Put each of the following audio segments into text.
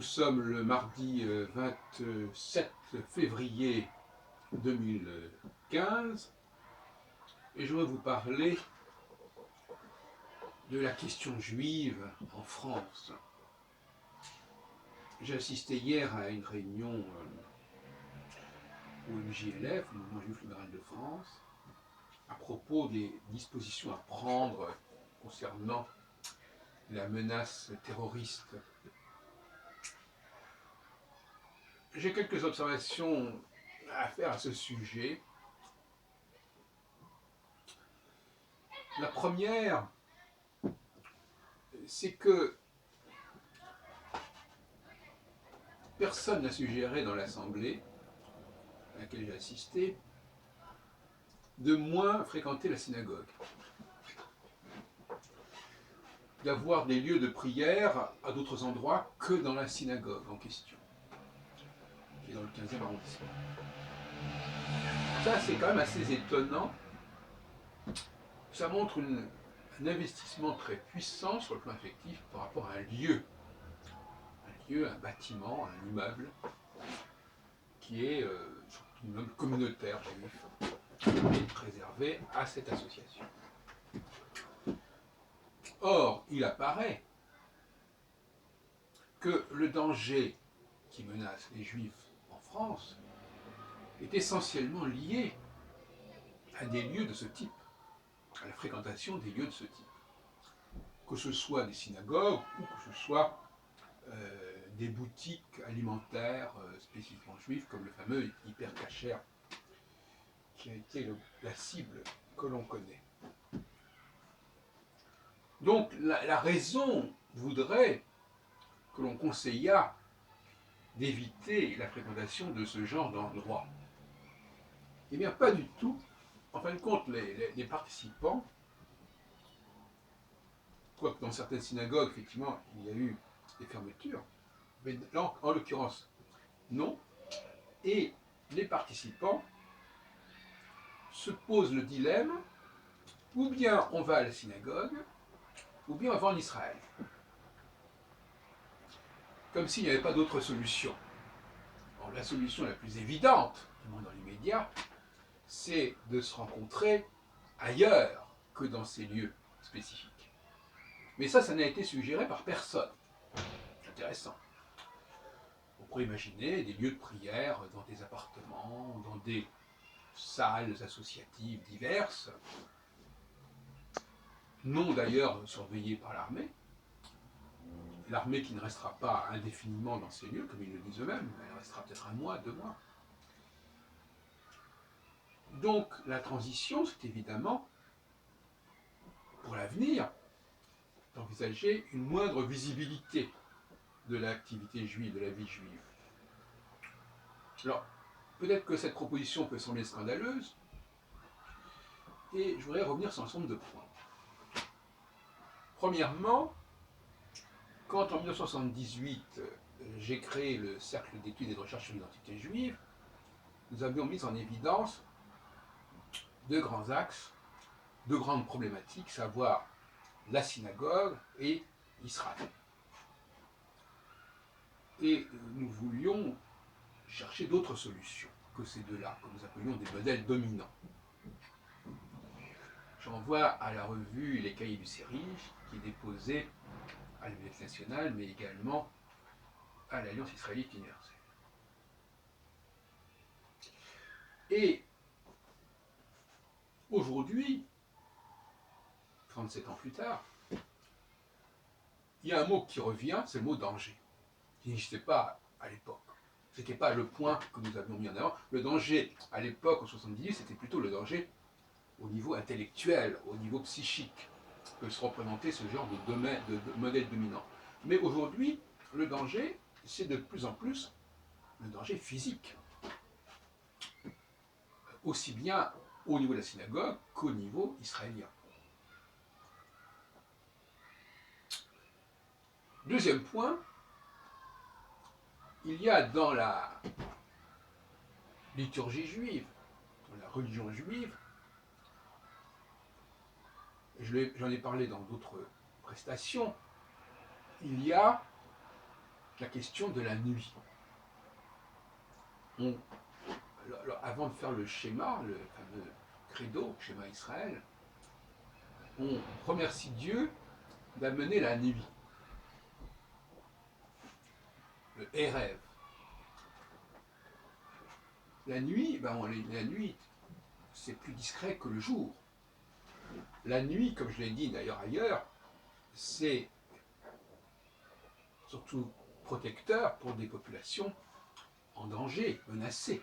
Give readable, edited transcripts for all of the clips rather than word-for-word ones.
Nous sommes le mardi 27 février 2015 et je vais vous parler de la question juive en France. J'ai assisté hier à une réunion au MJLF, le Mouvement Juif Libéral de France, à propos des dispositions à prendre concernant la menace terroriste. J'ai quelques observations à faire à ce sujet. La première, c'est que personne n'a suggéré dans l'Assemblée à laquelle j'ai assisté de moins fréquenter la synagogue, d'avoir des lieux de prière à d'autres endroits que dans la synagogue en question, qui est dans le 15e arrondissement. Ça, c'est quand même assez étonnant. Ça montre un investissement très puissant sur le plan affectif par rapport à un lieu, un bâtiment, un immeuble, qui est un immeuble communautaire juif, qui est réservé à cette association. Or, il apparaît que le danger qui menace les Juifs en France est essentiellement lié à des lieux de ce type, à la fréquentation des lieux de ce type. Que ce soit des synagogues ou que ce soit des boutiques alimentaires spécifiquement juives, comme le fameux Hyper Cacher, qui a été la cible que l'on connaît. Donc la raison voudrait que l'on conseillât d'éviter la fréquentation de ce genre d'endroit. Eh bien, pas du tout. En fin de compte, les participants, quoique dans certaines synagogues, effectivement, il y a eu des fermetures, mais là, en l'occurrence, non. Et les participants se posent le dilemme, ou bien on va à la synagogue, ou bien on va en Israël. Comme s'il n'y avait pas d'autre solution. Alors, la solution la plus évidente, du moins dans l'immédiat, c'est de se rencontrer ailleurs que dans ces lieux spécifiques. Mais ça n'a été suggéré par personne. Intéressant. On pourrait imaginer des lieux de prière dans des appartements, dans des salles associatives diverses, non d'ailleurs surveillées par l'armée. L'armée qui ne restera pas indéfiniment dans ces lieux, comme ils le disent eux-mêmes, elle restera peut-être 1 mois, 2 mois. Donc la transition, c'est évidemment, pour l'avenir, d'envisager une moindre visibilité de l'activité juive, de la vie juive. Alors, peut-être que cette proposition peut sembler scandaleuse, et je voudrais revenir sur un certain nombre de points. Premièrement, quand en 1978, j'ai créé le Cercle d'études et de recherche sur l'identité juive, nous avions mis en évidence 2 grands axes, 2 grandes problématiques, savoir la synagogue et Israël. Et nous voulions chercher d'autres solutions que ces 2-là, que nous appelions des modèles dominants. J'envoie à la revue Les Cahiers du Sérige, qui est déposée à la Bibliothèque nationale, mais également à l'Alliance israélite universelle. Et aujourd'hui, 37 ans plus tard, il y a un mot qui revient, c'est le mot danger, qui n'existait pas à l'époque. Ce n'était pas le point que nous avions mis en avant. Le danger, à l'époque, en 78, c'était plutôt le danger au niveau intellectuel, au niveau psychique, que se représentait ce genre de modèle dominant. Mais aujourd'hui, le danger, c'est de plus en plus le danger physique. Aussi bien au niveau de la synagogue qu'au niveau israélien. Deuxième point, il y a dans la liturgie juive, dans la religion juive, j'en ai parlé dans d'autres prestations, il y a la question de la nuit. Alors, avant de faire le schéma, le fameux credo, schéma Israël, on remercie Dieu d'amener la nuit, le Erev. La nuit, la nuit, c'est plus discret que le jour. La nuit, comme je l'ai dit d'ailleurs ailleurs, c'est surtout protecteur pour des populations en danger, menacées.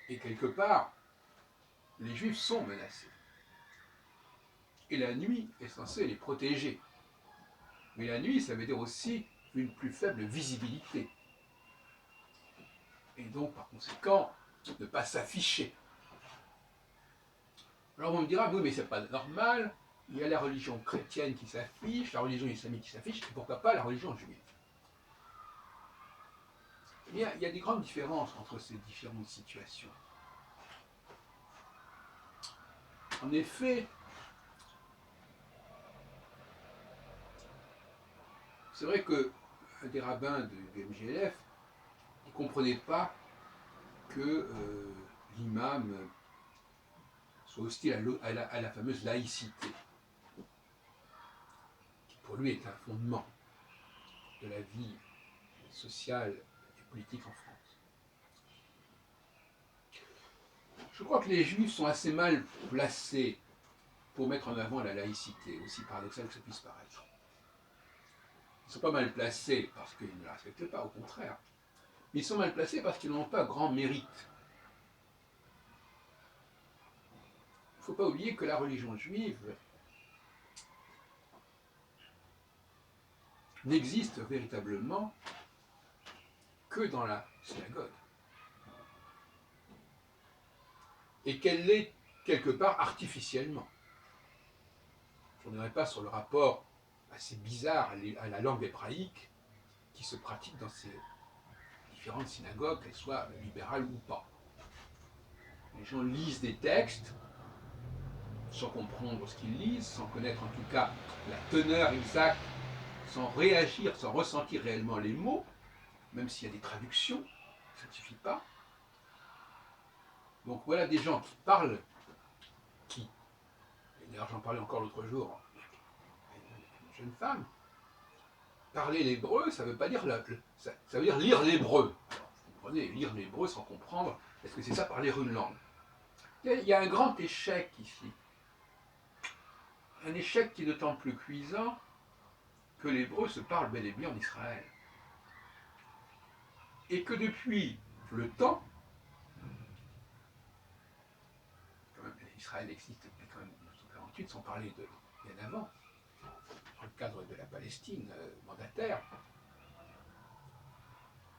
Et quelque part, les Juifs sont menacés. Et la nuit est censée les protéger. Mais la nuit, ça veut dire aussi une plus faible visibilité. Et donc, par conséquent, ne pas s'afficher. Alors on me dira, oui, mais c'est pas normal, il y a la religion chrétienne qui s'affiche, la religion islamique qui s'affiche, et pourquoi pas la religion juive? Eh bien, il y a des grandes différences entre ces différentes situations. En effet, c'est vrai que des rabbins du MGLF ne comprenaient pas que l'imam soit hostile à la fameuse laïcité, qui pour lui est un fondement de la vie sociale et politique en France. Je crois que les Juifs sont assez mal placés pour mettre en avant la laïcité, aussi paradoxal que ça puisse paraître. Ils ne sont pas mal placés parce qu'ils ne la respectent pas, au contraire. Mais ils sont mal placés parce qu'ils n'ont pas grand mérite. Il ne faut pas oublier que la religion juive n'existe véritablement que dans la synagogue. Et qu'elle l'est quelque part artificiellement. Je ne reviendrai pas sur le rapport assez bizarre à la langue hébraïque qui se pratique dans ces différentes synagogues, qu'elles soient libérales ou pas. Les gens lisent des textes sans comprendre ce qu'ils lisent, sans connaître en tout cas la teneur exacte, sans réagir, sans ressentir réellement les mots, même s'il y a des traductions, ça ne suffit pas. Donc voilà des gens qui parlent, et d'ailleurs j'en parlais encore l'autre jour, une jeune femme, parler l'hébreu, ça veut pas dire ça veut dire lire l'hébreu. Alors, vous comprenez, lire l'hébreu sans comprendre, est-ce que c'est ça parler une langue? Il y a un grand échec ici. Un échec qui est d'autant plus cuisant que l'hébreu se parle bel et bien en Israël. Et que depuis le temps, quand même, Israël existe depuis quand même 1948, sans parler de bien avant, dans le cadre de la Palestine mandataire,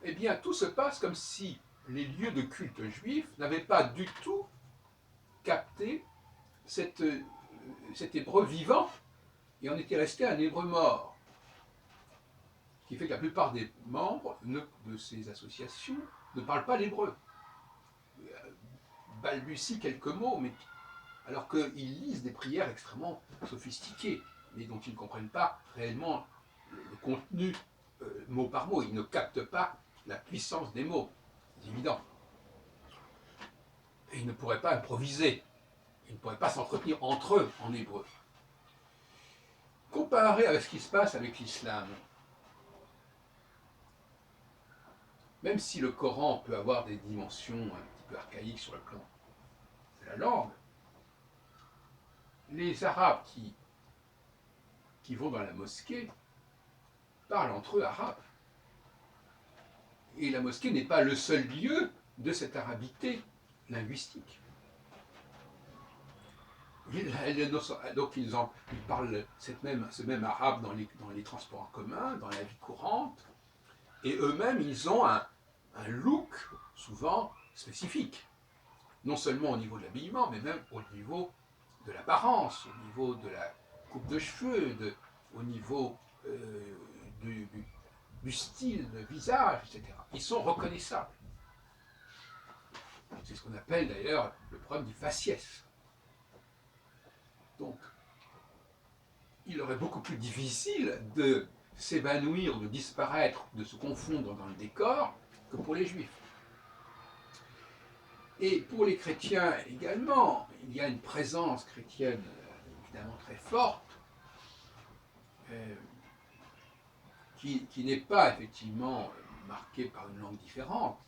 eh bien tout se passe comme si les lieux de culte juifs n'avaient pas du tout capté cet hébreu vivant et en était resté un hébreu mort. Ce qui fait que la plupart des membres de ces associations ne parlent pas l'hébreu. Balbutient quelques mots, mais alors qu'ils lisent des prières extrêmement sophistiquées, mais dont ils ne comprennent pas réellement le contenu mot par mot. Ils ne captent pas la puissance des mots. C'est évident. Et ils ne pourraient pas improviser. Ils ne pourraient pas s'entretenir entre eux en hébreu. Comparé avec ce qui se passe avec l'islam, même si le Coran peut avoir des dimensions un petit peu archaïques sur le plan de la langue, les Arabes qui vont dans la mosquée parlent entre eux arabe. Et la mosquée n'est pas le seul lieu de cette arabité linguistique. Donc ils parlent ce même arabe dans les transports en commun, dans la vie courante, et eux-mêmes ils ont un look souvent spécifique, non seulement au niveau de l'habillement, mais même au niveau de l'apparence, au niveau de la coupe de cheveux, au niveau du style de visage, etc. Ils sont reconnaissables. C'est ce qu'on appelle d'ailleurs le problème du faciès. Donc, il aurait beaucoup plus difficile de s'évanouir, de disparaître, de se confondre dans le décor que pour les juifs. Et pour les chrétiens également, il y a une présence chrétienne évidemment très forte, qui n'est pas effectivement marquée par une langue différente,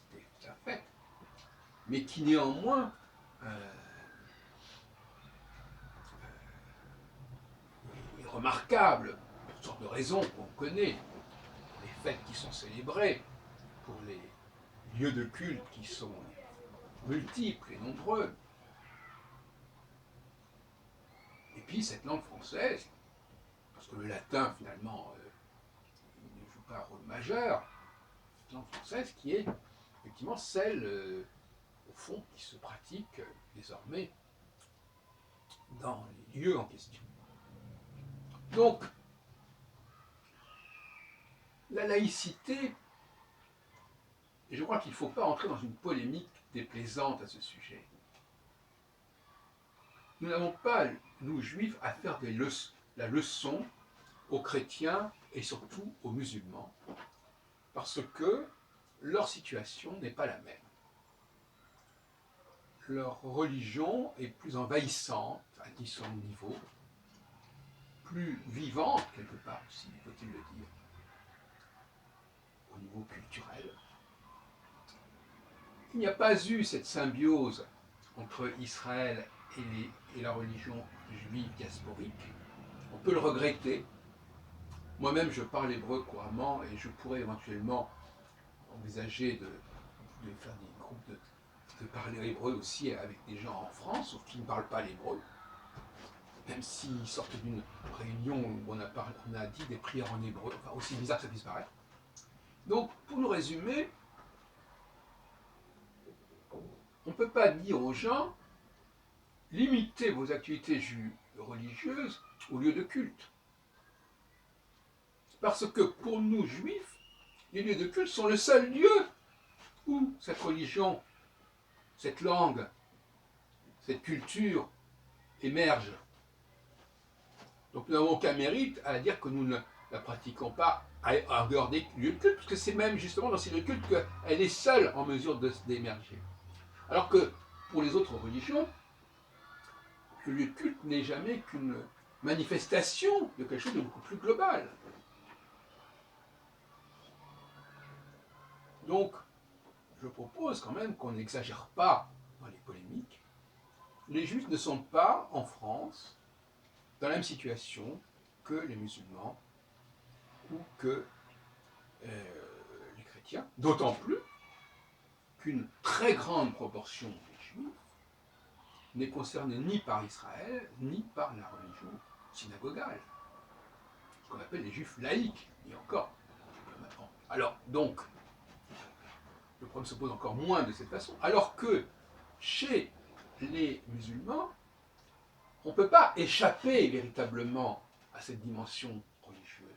c'est un fait, mais qui néanmoins est remarquable pour toutes sortes de raisons qu'on connaît, pour les fêtes qui sont célébrées, pour les lieux de culte qui sont multiples et nombreux. Et puis cette langue française, parce que le latin finalement ne joue pas un rôle majeur, cette langue française qui est effectivement celle, au fond, qui se pratique désormais dans les lieux en question. Donc, la laïcité, et je crois qu'il ne faut pas entrer dans une polémique déplaisante à ce sujet. Nous n'avons pas, nous juifs, à faire la leçon aux chrétiens et surtout aux musulmans, parce que leur situation n'est pas la même. Leur religion est plus envahissante à différents niveaux, plus vivante quelque part aussi, faut-il le dire, au niveau culturel. Il n'y a pas eu cette symbiose entre Israël et la religion juive diasporique. On peut le regretter. Moi-même, je parle hébreu couramment et je pourrais éventuellement envisager de faire des groupes de parler hébreu aussi avec des gens en France, sauf qu'ils ne parlent pas l'hébreu. Même s'ils sortent d'une réunion où on a dit des prières en hébreu, enfin aussi bizarre que ça puisse paraître. Donc, pour nous résumer, on ne peut pas dire aux gens limitez vos activités religieuses au lieu de culte. Parce que pour nous juifs, les lieux de culte sont le seul lieu où cette religion, cette langue, cette culture émerge. Donc nous n'avons aucun mérite à dire que nous ne la pratiquons pas en dehors des lieux de culte, parce que c'est même justement dans ces lieux de culte qu'elle est seule en mesure d'émerger. Alors que pour les autres religions, le lieu de culte n'est jamais qu'une manifestation de quelque chose de beaucoup plus global. Donc, je propose quand même qu'on n'exagère pas dans les polémiques. Les Juifs ne sont pas, en France, dans la même situation que les musulmans ou que les chrétiens, d'autant plus qu'une très grande proportion des Juifs n'est concernée ni par Israël, ni par la religion synagogale, ce qu'on appelle les Juifs laïcs, et encore. Alors, donc, le problème se pose encore moins de cette façon, alors que chez les musulmans, on ne peut pas échapper véritablement à cette dimension religieuse.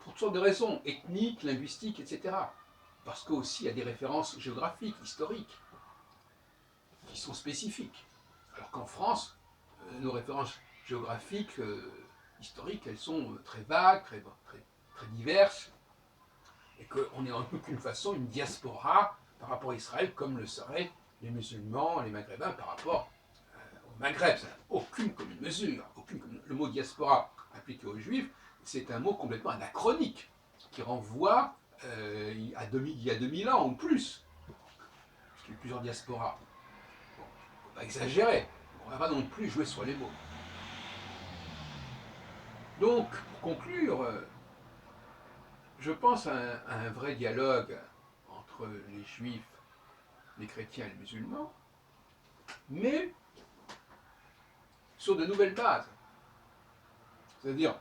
Pour toutes sortes de raisons, ethniques, linguistiques, etc. Parce qu'aussi il y a des références géographiques, historiques, qui sont spécifiques. Alors qu'en France, nos références géographiques, historiques, elles sont très vagues, très diverses, et qu'on est en aucune façon une diaspora par rapport à Israël, comme le seraient les musulmans, les maghrébins par rapport au Maghreb. Ça n'a aucune commune mesure. Le mot diaspora appliqué aux juifs, c'est un mot complètement anachronique, qui renvoie il y a 2000 ans ou plus. Parce qu'il y a eu plusieurs diasporas. Bon, il ne faut pas exagérer. On ne va pas non plus jouer sur les mots. Donc, pour conclure, je pense à un vrai dialogue entre les juifs, les chrétiens et les musulmans, mais sur de nouvelles bases. C'est-à-dire,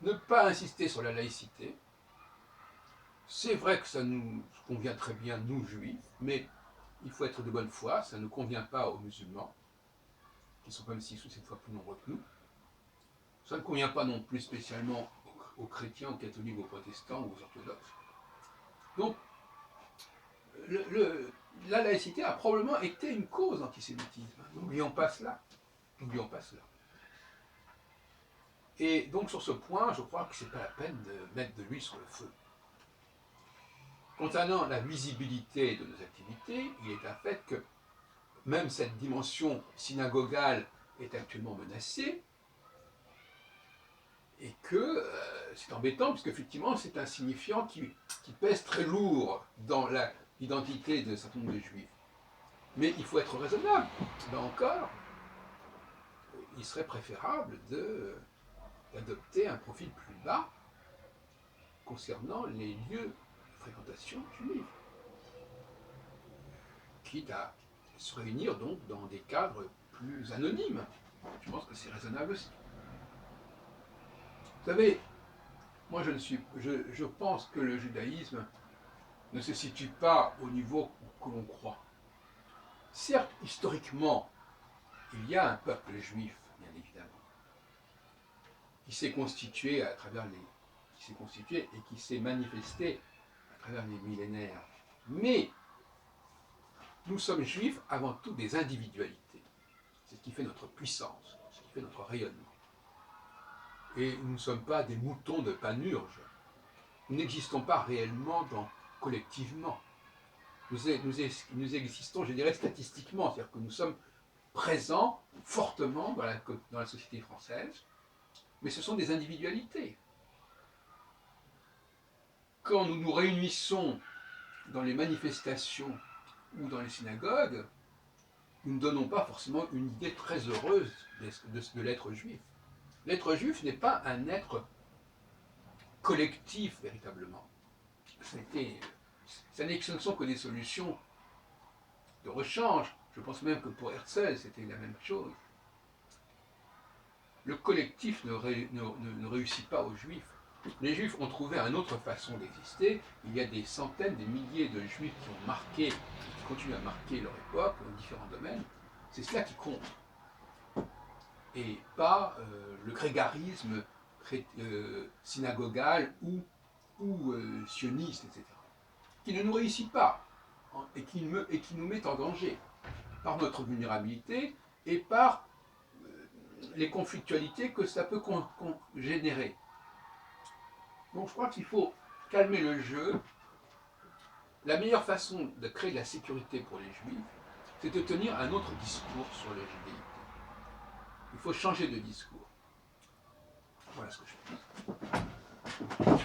ne pas insister sur la laïcité. C'est vrai que ça nous convient très bien, nous juifs, mais il faut être de bonne foi, ça ne convient pas aux musulmans, qui sont comme 6 ou 7 fois plus nombreux que nous. Ça ne convient pas non plus spécialement aux chrétiens, aux catholiques, aux protestants ou aux orthodoxes. Donc, la laïcité a probablement été une cause d'antisémitisme. N'oublions pas cela. N'oublions pas cela. Et donc sur ce point, je crois que ce n'est pas la peine de mettre de l'huile sur le feu. Concernant la visibilité de nos activités, il est un fait que même cette dimension synagogale est actuellement menacée, et que c'est embêtant, puisque effectivement c'est un signifiant qui pèse très lourd dans l'identité d'un certain nombre de juifs. Mais il faut être raisonnable. Là encore, il serait préférable d'adopter un profil plus bas concernant les lieux de fréquentation juive, quitte à se réunir donc dans des cadres plus anonymes. Je pense que c'est raisonnable aussi. Vous savez, moi je pense que le judaïsme ne se situe pas au niveau que l'on croit. Certes, historiquement, il y a un peuple juif, bien évidemment, qui s'est constitué et qui s'est manifesté à travers les millénaires. Mais nous sommes juifs avant tout des individualités. C'est ce qui fait notre puissance, ce qui fait notre rayonnement. Et nous ne sommes pas des moutons de Panurge. Nous n'existons pas réellement collectivement. Nous existons, je dirais, statistiquement, c'est-à-dire que nous sommes présents fortement dans la société française, mais ce sont des individualités. Quand nous nous réunissons dans les manifestations ou dans les synagogues, nous ne donnons pas forcément une idée très heureuse de l'être juif. L'être juif n'est pas un être collectif véritablement. Ce ne sont que des solutions de rechange. Je pense même que pour Herzl, c'était la même chose. Le collectif ne réussit pas aux juifs. Les juifs ont trouvé une autre façon d'exister. Il y a des centaines, des milliers de juifs qui ont marqué, et qui continuent à marquer leur époque dans différents domaines. C'est cela qui compte. Et pas le grégarisme synagogal ou sioniste, etc. Qui ne nous réussit pas et qui nous met en danger par notre vulnérabilité et par les conflictualités que ça peut générer. Donc je crois qu'il faut calmer le jeu. La meilleure façon de créer de la sécurité pour les juifs, c'est de tenir un autre discours sur la judéité. Il faut changer de discours. Voilà ce que je pense.